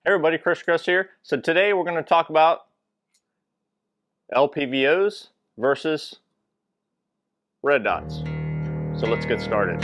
Hey everybody, Grest here. So today we're going to talk about LPVOs versus red dots. So let's get started.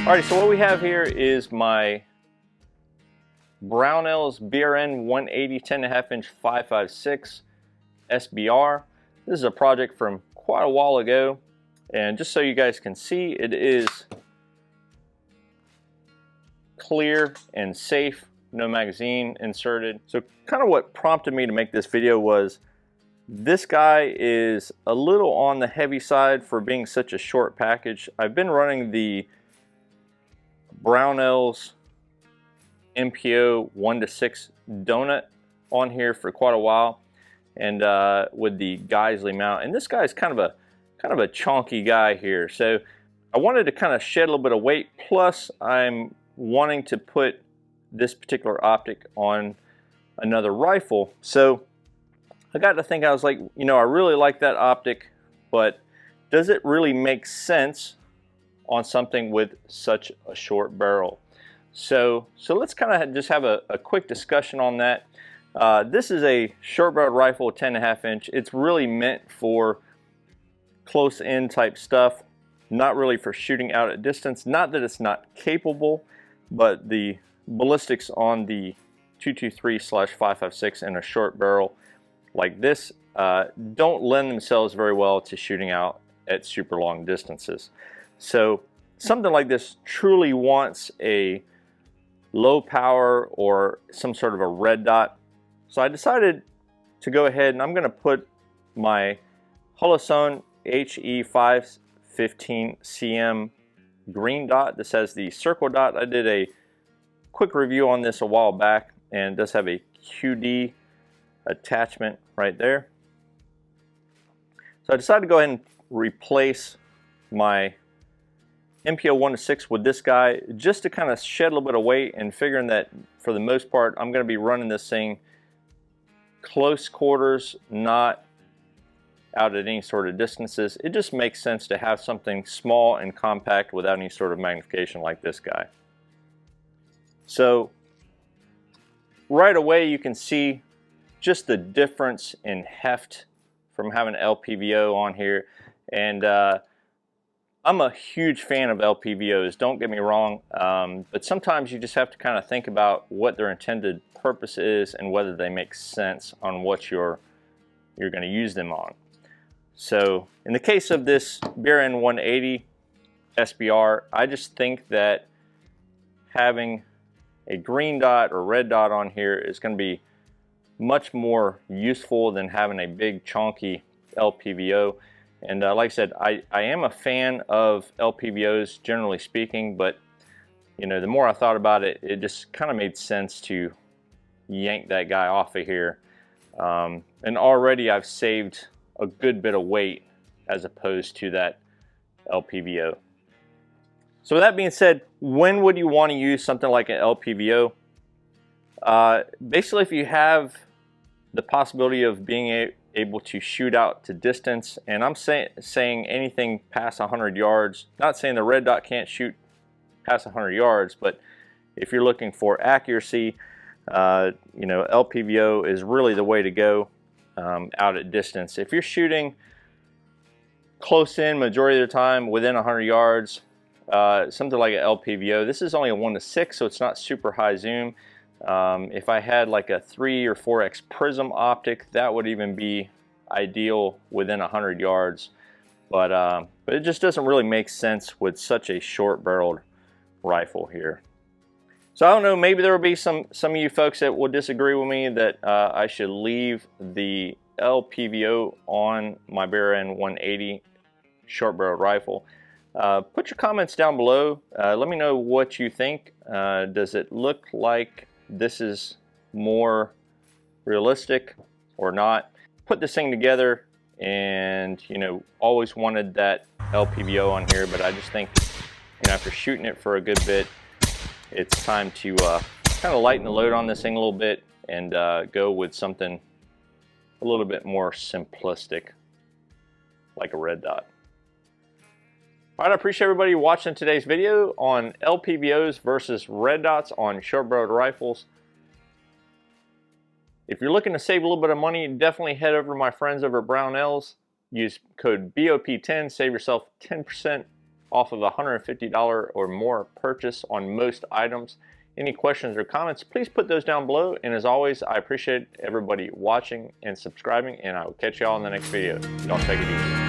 Alright, so what we have here is my Brownell's BRN 180 10.5 inch 5.56 SBR. This is a project from quite a while ago, and just so you guys can see, it is clear and safe, no magazine inserted. So kind of what prompted me to make this video was this guy is a little on the heavy side for being such a short package. I've been running the Brownell's MPO 1:6 donut on here for quite a while, and with the Geisley mount, and this guy's kind of a chunky guy here, so I wanted to kind of shed a little bit of weight, plus I'm wanting to put this particular optic on another rifle. So I got to think, I was like, you know, I really like that optic, but does it really make sense on something with such a short barrel? So let's kind of just have a quick discussion on that. This is a short barreled rifle, 10.5 inch. It's really meant for close in type stuff, not really for shooting out at distance. Not that it's not capable, but the ballistics on the 223/5.56 in a short barrel like this don't lend themselves very well to shooting out at super long distances. So something like this truly wants a low power or some sort of a red dot. So I decided to go ahead and I'm going to put my Holosun HE515CM green dot. This has the circle dot. I did a quick review on this a while back, and it does have a QD attachment right there. So I decided to go ahead and replace my MPO 1:6 with this guy, just to kind of shed a little bit of weight, and figuring that for the most part I'm going to be running this thing close quarters, not out at any sort of distances. It just makes sense to have something small and compact without any sort of magnification like this guy. So right away you can see just the difference in heft from having LPVO on here, and I'm a huge fan of LPVOs, don't get me wrong, but sometimes you just have to kind of think about what their intended purpose is and whether they make sense on what you're going to use them on. So in the case of this BRN 180 SBR, I just think that having a green dot or red dot on here is going to be much more useful than having a big chunky LPVO. And like I said, I am a fan of LPVOs generally speaking, but you know, the more I thought about it, it just kind of made sense to yank that guy off of here. And already I've saved a good bit of weight as opposed to that LPVO. So with that being said, when would you want to use something like an LPVO? Basically, if you have the possibility of being able to shoot out to distance, and I'm saying anything past 100 yards, not saying the red dot can't shoot past 100 yards, but if you're looking for accuracy, you know, LPVO is really the way to go out at distance. If you're shooting close in majority of the time within 100 yards, something like an LPVO, this is only a 1:6, so it's not super high zoom. If I had like a 3 or 4x prism optic, that would even be ideal within 100 yards. But it just doesn't really make sense with such a short barreled rifle here. So I don't know, maybe there will be some of you folks that will disagree with me that I should leave the LPVO on my BRN 180 short-barreled rifle. Put your comments down below. Let me know what you think. Does it look like this is more realistic or not? Put this thing together, and you know, always wanted that LPVO on here, but I just think, you know, after shooting it for a good bit, it's time to kind of lighten the load on this thing a little bit and go with something a little bit more simplistic, like a RedDot. Alright, I appreciate everybody watching today's video on LPVOs versus RedDots on short-barreled rifles. If you're looking to save a little bit of money, definitely head over to my friends over at Brownells. Use code BOP10, save yourself 10% off of a $150 or more purchase on most items. Any questions or comments, please put those down below. And as always, I appreciate everybody watching and subscribing, and I will catch you all in the next video. Don't take it easy.